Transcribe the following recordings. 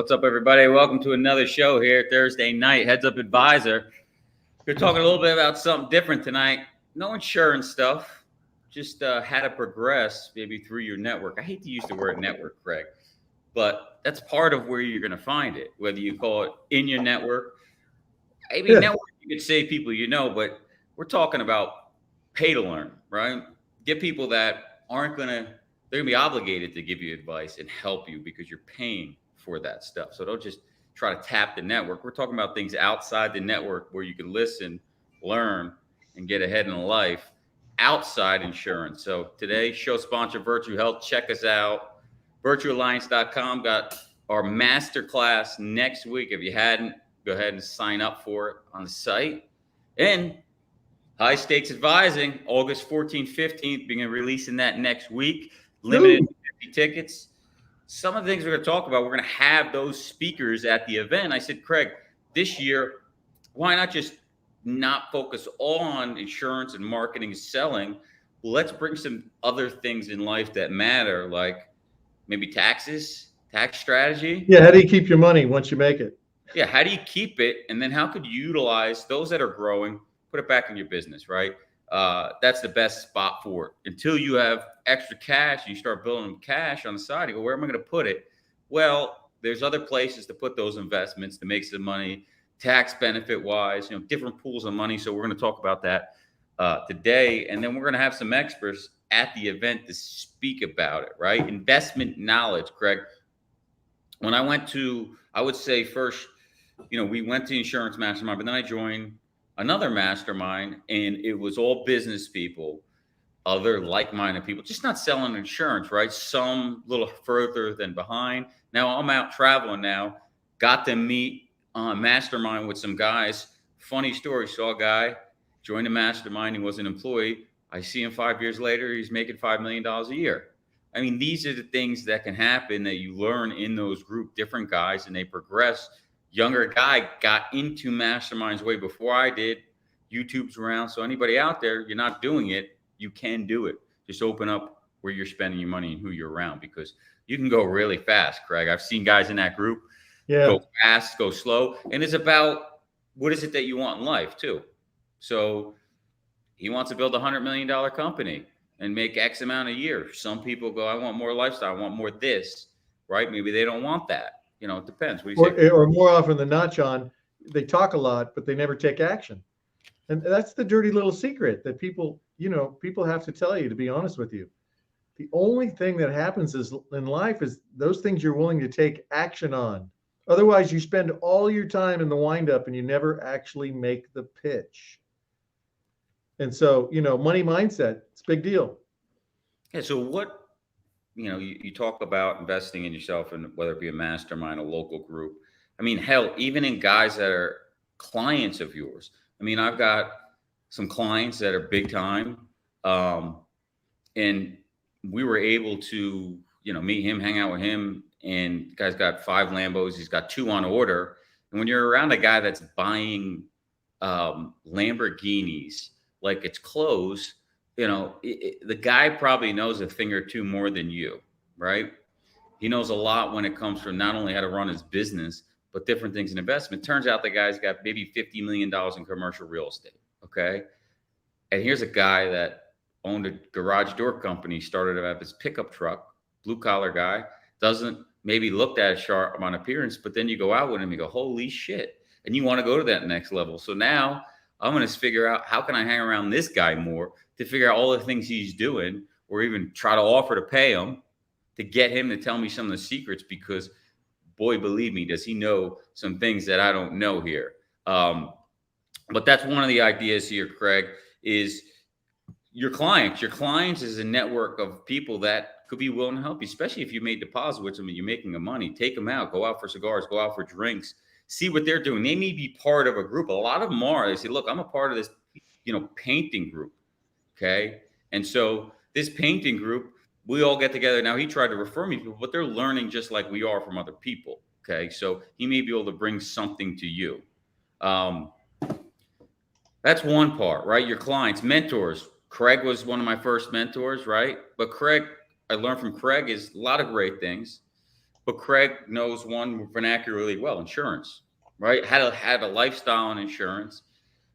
What's up, everybody? Welcome to another show here Thursday night. Heads Up Advisor. We're talking a little bit about something different tonight. No insurance stuff. Just how to progress maybe through your network. I hate to use the word network, Craig, but that's part of where you're going to find it. Whether you call it in your network, maybe network, you could say people you know, but we're talking about pay to learn, right? Get people that aren't going to, they're going to be obligated to give you advice and help you because you're paying for that stuff. So don't just try to tap the network. We're talking about things outside the network where you can listen, learn, and get ahead in life outside insurance. So today, show sponsor Virtue Health. Check us out. VirtueAlliance.com got our masterclass next week. If you hadn't, go ahead and sign up for it on the site. And High Stakes Advising, August 14th, 15th, begin releasing that next week. Limited 50 tickets. Some of the things we're going to talk about, we're going to have those speakers at the event. I said, Craig, this year, why not just not focus on insurance and marketing and selling? Let's bring some other things in life that matter, like maybe taxes, tax strategy. Yeah, how do you keep your money once you make it? Yeah, how do you keep it? And then how could you utilize those that are growing, put it back in your business, right? That's the best spot for it. Until you have extra cash, you start building cash on the side. You go, where am I going to put it? Well, there's other places to put those investments to make some money, tax benefit wise, different pools of money. So we're going to talk about that today. And then we're going to have some experts at the event to speak about it, right? Investment knowledge, Craig. When I went to, I would say first, we went to Insurance Mastermind, but then I joined another mastermind, and it was all business people, other like-minded people, just not selling insurance, right? Some little further than behind. Now I'm out traveling now, got to meet mastermind with some guys. Funny story, saw a guy, joined a mastermind, he was an employee. I see him 5 years later, he's making $5 million a year. I mean, these are the things that can happen that you learn in those group, different guys, and they progress. Younger guy got into masterminds way before I did. YouTube's around. So anybody out there, you're not doing it, you can do it. Just open up where you're spending your money and who you're around, because you can go really fast, Craig. I've seen guys in that group go fast, go slow. And it's about what is it that you want in life too. So he wants to build a $100 million company and make X amount a year. Some people go, I want more lifestyle. I want more this, right? Maybe they don't want that. It depends. What do you say? Or more often than not, John, they talk a lot, but they never take action. And that's the dirty little secret that people have to tell you, to be honest with you. The only thing that happens in life is those things you're willing to take action on. Otherwise, you spend all your time in the windup and you never actually make the pitch. And so, money mindset, it's a big deal. Yeah. So what, you talk about investing in yourself, and whether it be a mastermind, a local group. I mean, hell, even in guys that are clients of yours. I mean, I've got some clients that are big time. And we were able to, meet him, hang out with him. And the guy's got 5 Lambos. He's got 2 on order. And when you're around a guy that's buying Lamborghinis like it's clothes, the guy probably knows a thing or two more than you, right? He knows a lot when it comes from not only how to run his business, but different things in investment. Turns out the guy's got maybe $50 million in commercial real estate, okay? And here's a guy that owned a garage door company, started to have his pickup truck, blue-collar guy, doesn't maybe look that sharp on appearance, but then you go out with him, you go, holy shit. And you want to go to that next level. So now I'm going to figure out how can I hang around this guy more to figure out all the things he's doing, or even try to offer to pay him to get him to tell me some of the secrets, because boy, believe me, does he know some things that I don't know here. But that's one of the ideas here, Craig, is your clients. Your clients is a network of people that could be willing to help you, especially if you made deposit with them and you're making the money. Take them out, go out for cigars, go out for drinks, see what they're doing. They may be part of a group. A lot of them are. They say, look, I'm a part of this, painting group. Okay. And so this painting group, we all get together. Now he tried to refer me to people, but they're learning just like we are from other people. Okay. So he may be able to bring something to you. That's one part, right? Your clients, mentors. Craig was one of my first mentors, right? But Craig, I learned from Craig is a lot of great things, But Craig knows one vernacular really well: insurance, right? How to lifestyle in insurance,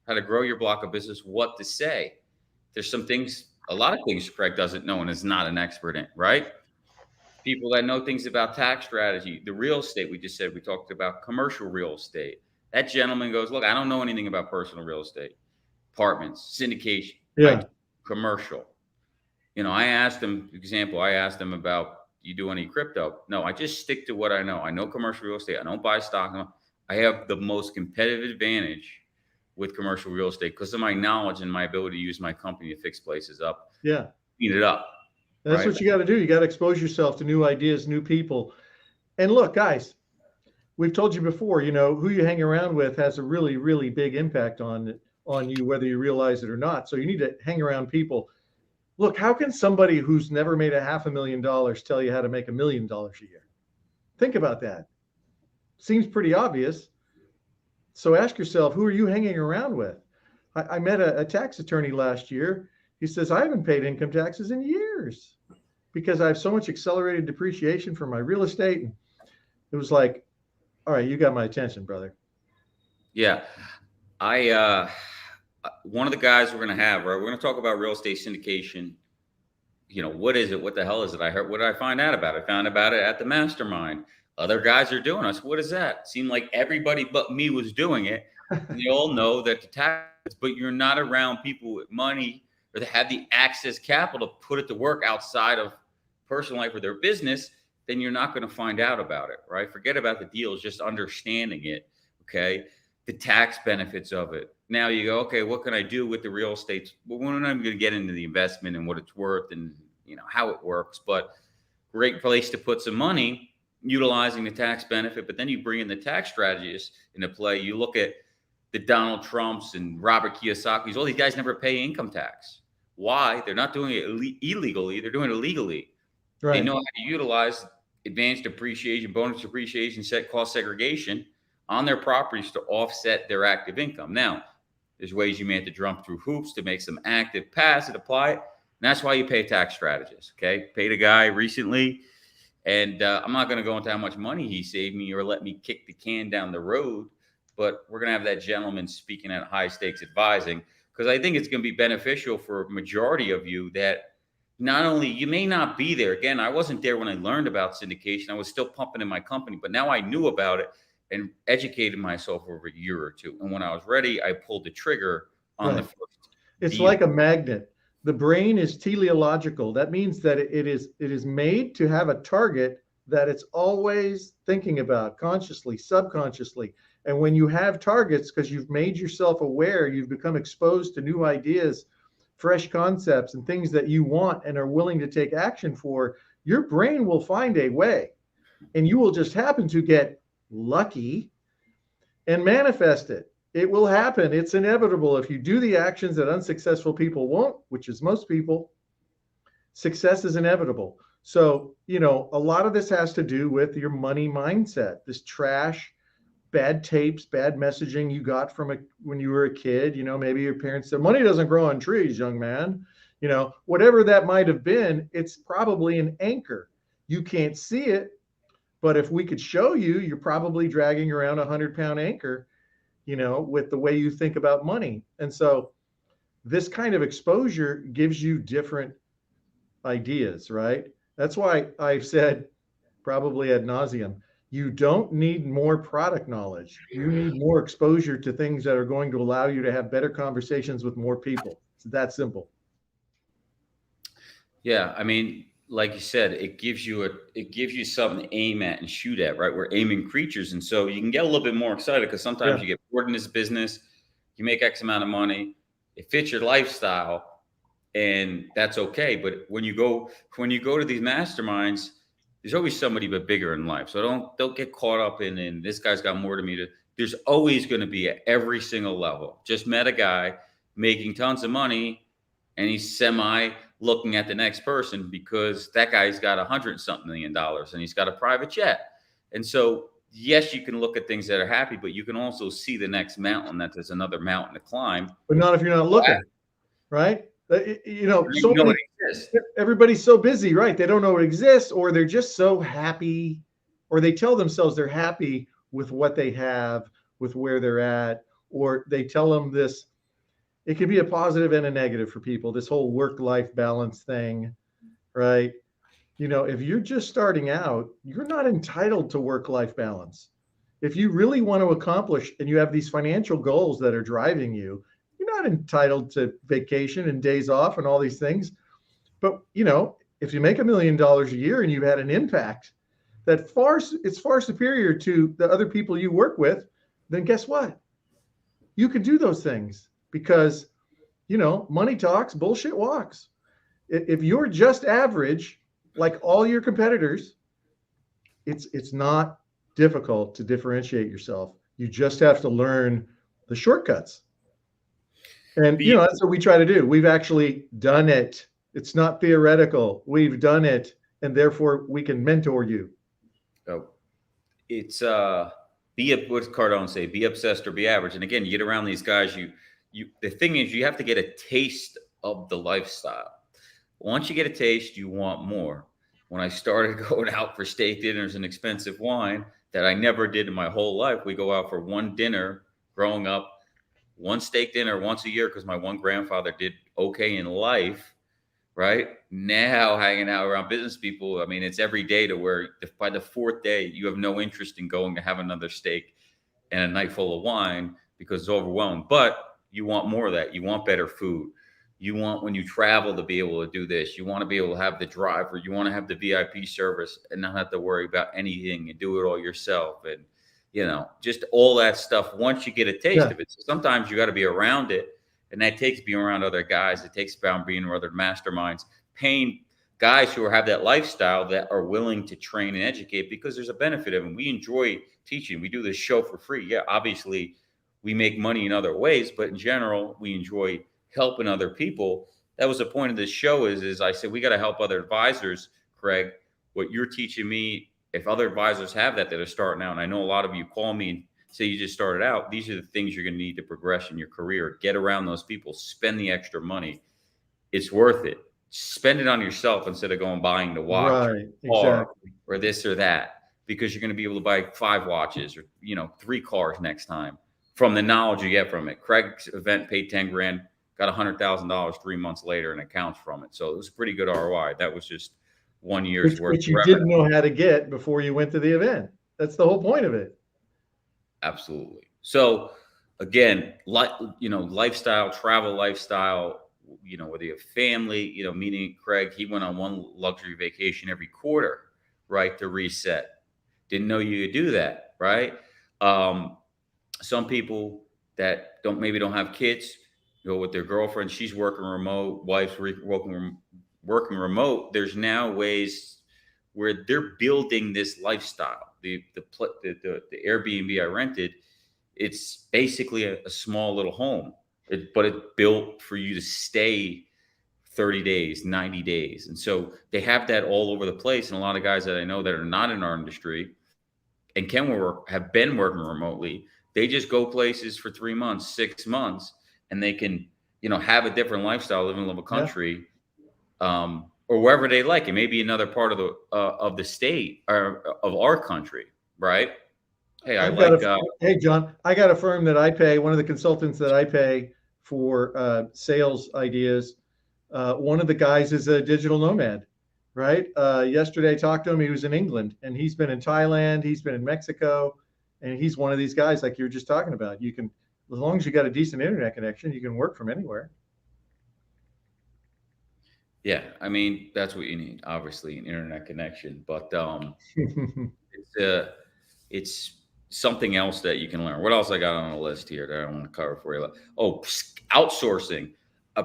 how to grow your block of business, what to say. There's some things, a lot of things Craig doesn't know and is not an expert in, right? People that know things about tax strategy, the real estate we just said, we talked about commercial real estate. That gentleman goes, look, I don't know anything about personal real estate, apartments, syndication. I Yeah. do commercial. I asked him, example, I asked him about, you do any crypto? No, I just stick to what I know. I know commercial real estate. I don't buy stock. I have the most competitive advantage with commercial real estate because of my knowledge and my ability to use my company to fix places up, Yeah. clean it up, That's right? what you got to do. You got to expose yourself to new ideas, new people. And look, guys, we've told you before, who you hang around with has a really, really big impact on you, whether you realize it or not. So you need to hang around people. Look, how can somebody who's never made $500,000 tell you how to make $1,000,000 a year? Think about that. Seems pretty obvious. So ask yourself, who are you hanging around with? I met a tax attorney last year. He says, I haven't paid income taxes in years because I have so much accelerated depreciation from my real estate. And it was like, all right, you got my attention, brother. Yeah. I one of the guys we're gonna have, right? We're gonna talk about real estate syndication. What is it? What the hell is it? I heard, what did I find out about it? I found about it at the mastermind. Other guys are doing us. What is that? Seemed like everybody but me was doing it. And they all know that the tax, but you're not around people with money or that have the access capital to put it to work outside of personal life or their business, then you're not going to find out about it, right? Forget about the deals, just understanding it, okay? The tax benefits of it. Now you go, okay, what can I do with the real estate? Well, we're not even going to get into the investment and what it's worth and how it works, but great place to put some money utilizing the tax benefit. But then you bring in the tax strategies into play. You look at the Donald Trumps and Robert Kiyosaki's. All these guys never pay income tax. Why? They're not doing it illegally. They're doing it legally. Right. They know how to utilize advanced depreciation, bonus depreciation, set cost segregation on their properties to offset their active income. Now, there's ways you may have to jump through hoops to make some active, pass it, apply it. And that's why you pay tax strategists. Okay. Paid a guy recently, and I'm not going to go into how much money he saved me or let me kick the can down the road, but we're going to have that gentleman speaking at high stakes advising, because I think it's going to be beneficial for a majority of you that not only you may not be there. Again, I wasn't there when I learned about syndication. I was still pumping in my company, but now I knew about it and educated myself over a year or two. And when I was ready, I pulled the trigger on the first. It's deal. Like a magnet. The brain is teleological. That means that it is made to have a target that it's always thinking about consciously, subconsciously. And when you have targets, because you've made yourself aware, you've become exposed to new ideas, fresh concepts, and things that you want and are willing to take action for, your brain will find a way. And you will just happen to get lucky and manifest it. It will happen. It's inevitable. If you do the actions that unsuccessful people won't, which is most people, success is inevitable. So, a lot of this has to do with your money mindset, this trash, bad tapes, bad messaging you got from when you were a kid. Maybe your parents said, money doesn't grow on trees, young man. Whatever that might have been, it's probably an anchor. You can't see it, but if we could show you, you're probably dragging around a 100-pound anchor, with the way you think about money. And so this kind of exposure gives you different ideas, right? That's why I've said probably ad nauseum, you don't need more product knowledge. You need more exposure to things that are going to allow you to have better conversations with more people. It's that simple. Yeah. I mean, like you said, it gives you something to aim at and shoot at, right? We're aiming creatures. And so you can get a little bit more excited because sometimes you get bored in this business, you make X amount of money, it fits your lifestyle, and that's okay. But when you go to these masterminds, there's always somebody but bigger in life. So don't get caught up in this guy's got more to me. There's always going to be at every single level. Just met a guy making tons of money, and he's looking at the next person because that guy's got $100-something million and he's got a private jet. And so, yes, you can look at things that are happy, but you can also see the next mountain, that there's another mountain to climb. But not if you're not looking, right? Everybody's so busy, right? They don't know it exists, or they're just so happy, or they tell themselves they're happy with what they have, with where they're at, or they tell them this. It can be a positive and a negative for people, this whole work-life balance thing, right? If you're just starting out, you're not entitled to work-life balance. If you really want to accomplish and you have these financial goals that are driving you, you're not entitled to vacation and days off and all these things. But if you make $1 million a year and you've had an impact it's far superior to the other people you work with, then guess what? You can do those things because money talks, bullshit walks. If you're just average, like all your competitors, it's not difficult to differentiate yourself. You just have to learn the shortcuts. And that's what we try to do. We've actually done it. It's not theoretical. We've done it, and therefore we can mentor you. Oh, it's what's Cardone say? Be obsessed or be average. And again, you get around these guys. The thing is, you have to get a taste of the lifestyle. Once you get a taste, you want more. When I started going out for steak dinners and expensive wine that I never did in my whole life, we go out for one dinner growing up, one steak dinner once a year because my one grandfather did okay in life. Right now, hanging out around business people, I mean, it's every day to where by the fourth day, you have no interest in going to have another steak and a night full of wine because it's overwhelming. But you want more of that. You want better food. You want, when you travel, to be able to do this. You want to be able to have the driver. You want to have the VIP service and not have to worry about anything and do it all yourself. And, just all that stuff once you get a taste of it. So sometimes you got to be around it. And that takes being around other guys. It takes being around other masterminds, paying guys who have that lifestyle that are willing to train and educate because there's a benefit of it. We enjoy teaching. We do this show for free. Yeah, obviously we make money in other ways, but in general, we enjoy helping other people. That was the point of this show is I said, we got to help other advisors, Craig. What you're teaching me, if other advisors have that are starting out, and I know a lot of you call me and say you just started out, these are the things you're going to need to progress in your career. Get around those people, spend the extra money. It's worth it. Spend it on yourself instead of going buying the watch or this or that, because you're going to be able to buy 5 watches or 3 cars next time from the knowledge you get from it. Craig's event paid 10 grand, got $100,000 3 months later and accounts from it. So it was a pretty good ROI. That was just 1 year's worth. Which you didn't know how to get before you went to the event. That's the whole point of it. Absolutely. So again, lifestyle, travel lifestyle, whether you have family, meaning Craig, he went on one luxury vacation every quarter, right, to reset. Didn't know you could do that, right? Some people that don't have kids, go with their girlfriend. She's working remote, wife's working remote. There's now ways where they're building this lifestyle. The Airbnb I rented, it's basically a small little home, but it's built for you to stay 30 days, 90 days. And so they have that all over the place. And a lot of guys that I know that are not in our industry and have been working remotely, they just go places for 3 months, 6 months, and they can, have a different lifestyle, live in a country, or wherever they like. It may be another part of the state or of our country, right? Hey, hey, John, I got a firm that I pay, one of the consultants that I pay for sales ideas. One of the guys is a digital nomad, right? Yesterday I talked to him. He was in England, and he's been in Thailand. He's been in Mexico, and he's one of these guys like you were just talking about. You can, as long as you got a decent internet connection, you can work from anywhere. Yeah, I mean, that's what you need, obviously, an internet connection. But it's something else that you can learn. What else I got on the list here that I want to cover for you? Oh, outsourcing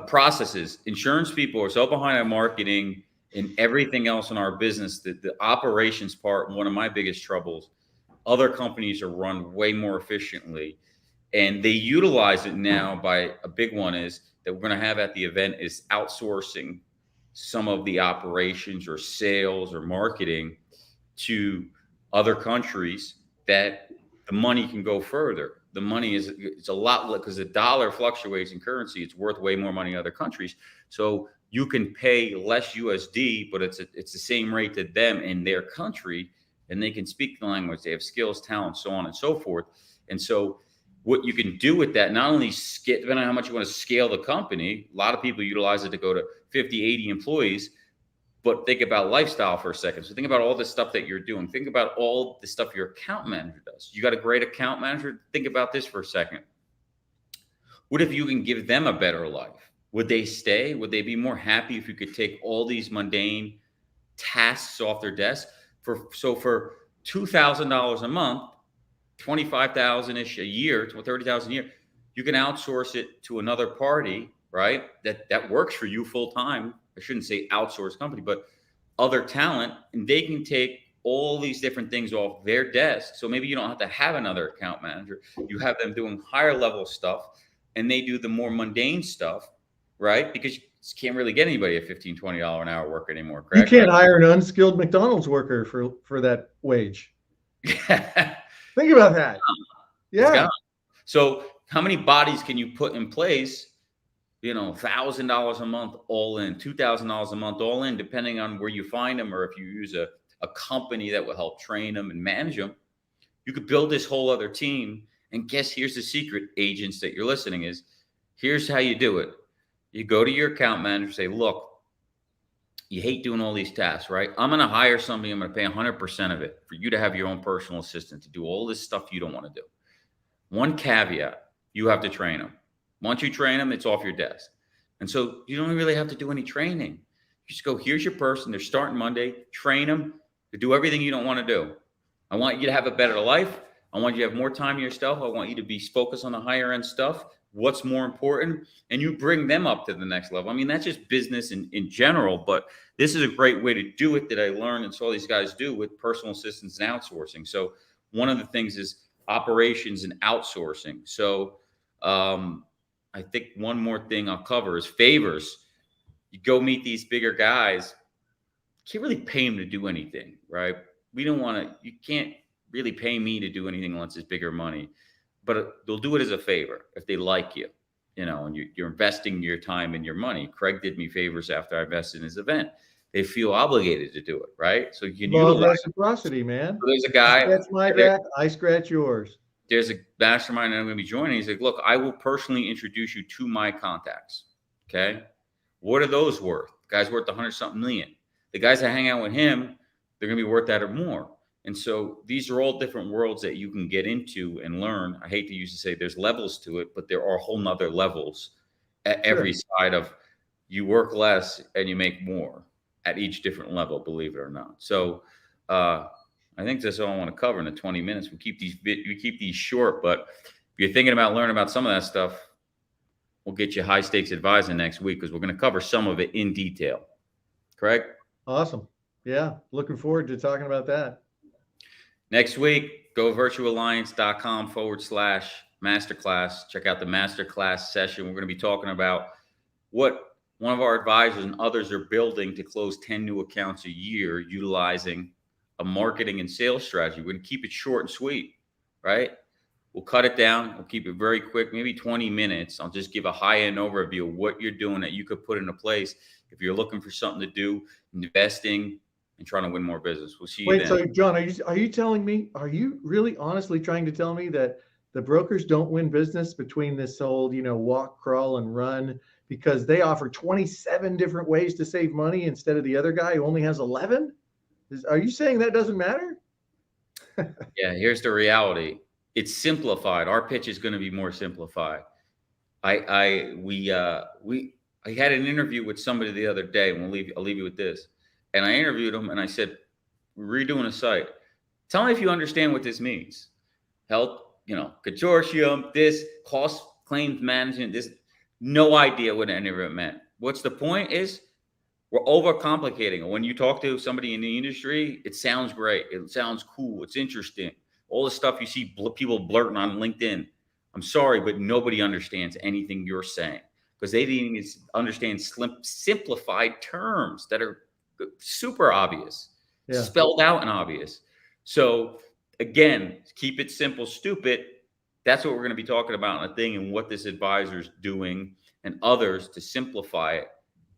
processes. Insurance people are so behind on marketing and everything else in our business that the operations part, one of my biggest troubles, other companies are run way more efficiently. And they utilize it now by a big one is that we're going to have at the event is outsourcing some of the operations or sales or marketing to other countries that the money can go further. The money it's a lot because the dollar fluctuates in currency. It's worth way more money in other countries. So you can pay less USD, but it's the same rate to them in their country and they can speak the language. They have skills, talent, so on and so forth. And so what you can do with that, not only depending on how much you want to scale the company, a lot of people utilize it to go to 50, 80 employees, but think about lifestyle for a second. So think about all the stuff that you're doing. Think about all the stuff your account manager does. You got a great account manager. Think about this for a second. What if you can give them a better life? Would they stay? Would they be more happy if you could take all these mundane tasks off their desk? For $2,000 a month, 25,000 ish a year, to 30,000 a year, you can outsource it to another party, right? That works for you full time. I shouldn't say outsource company, but other talent, and they can take all these different things off their desk. So maybe you don't have to have another account manager. You have them doing higher level stuff, and they do the more mundane stuff, right? Because you can't really get anybody at $15, $20 an hour work anymore. Correct? You can't hire an unskilled McDonald's worker for that wage. Think about that. Yeah. So how many bodies can you put in place? $1,000 a month all in, $2,000 a month all in, depending on where you find them, or if you use a company that will help train them and manage them. You could build this whole other team. And guess, here's the secret, agents that you're listening, is here's how you do it. You go to your account manager, say, look, you hate doing all these tasks, right? I'm going to hire somebody. I'm going to pay 100% of it for you to have your own personal assistant to do all this stuff you don't want to do. One caveat, you have to train them. Once you train them, it's off your desk. And so you don't really have to do any training. You just go, here's your person. They're starting Monday. Train them to do everything you don't want to do. I want you to have a better life. I want you to have more time to yourself. I want you to be focused on the higher end stuff. What's more important? And you bring them up to the next level. I mean, that's just business in general, but this is a great way to do it that I learned and saw these guys do with personal assistants and outsourcing. So one of the things is operations and outsourcing. So I think one more thing I'll cover is favors. You go meet these bigger guys, you can't really pay them to do anything, right? You can't really pay me to do anything unless it's bigger money, but they'll do it as a favor if they like you, and you're investing your time and your money. Craig did me favors after I invested in his event. They feel obligated to do it, right? So you can utilize reciprocity, man. So there's a guy. You scratch my back, I scratch yours. There's a mastermind that I'm going to be joining. He's like, look, I will personally introduce you to my contacts. Okay. What are those worth? The guy's worth 100-something million. The guys that hang out with him, they're going to be worth that or more. And so these are all different worlds that you can get into and learn. I hate to use to say there's levels to it, but there are whole nother levels at every side of you work less and you make more at each different level, believe it or not. So I think that's all I want to cover in the 20 minutes. We keep these short, but if you're thinking about learning about some of that stuff, we'll get you high stakes advising next week because we're going to cover some of it in detail. Correct? Awesome. Yeah. Looking forward to talking about that. Next week, go virtualliance.com/masterclass. Check out the masterclass session. We're going to be talking about what one of our advisors and others are building to close 10 new accounts a year utilizing a marketing and sales strategy. We're going to keep it short and sweet, right? We'll cut it down. We'll keep it very quick, maybe 20 minutes. I'll just give a high-end overview of what you're doing that you could put into place if you're looking for something to do, investing, and trying to win more business. We'll see you then. So John, are you telling me, are you really honestly trying to tell me that the brokers don't win business between this old, walk, crawl, and run because they offer 27 different ways to save money instead of the other guy who only has 11? Are you saying that doesn't matter? Yeah, here's the reality. It's simplified. Our pitch is going to be more simplified. I had an interview with somebody the other day, and I'll leave you with this. And I interviewed him and I said, we're redoing a site. Tell me if you understand what this means. Health, consortium, this cost claims management, this, no idea what any of it meant. What's the point is we're overcomplicating it. When you talk to somebody in the industry, it sounds great. It sounds cool. It's interesting. All the stuff you see people blurting on LinkedIn. I'm sorry, but nobody understands anything you're saying because they didn't even understand simplified terms that are super obvious, spelled out and obvious. So again, keep it simple, stupid. That's what we're going to be talking about in a thing and what this advisor is doing and others to simplify it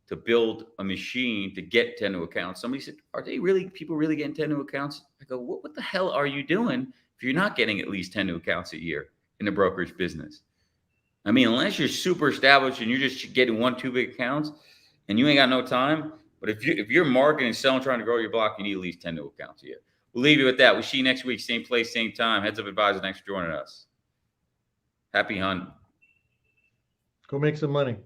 to build a machine to get 10 new accounts. Somebody said, are people really getting 10 new accounts? I go, what the hell are you doing if you're not getting at least 10 new accounts a year in the brokerage business? I mean, unless you're super established and you're just getting 1-2 big accounts and you ain't got no time. But if you're marketing, selling, trying to grow your block, you need at least 10 new accounts a year. We'll leave you with that. We'll see you next week, same place, same time. Heads Up Advisor, thanks for joining us. Happy hunting. Go make some money.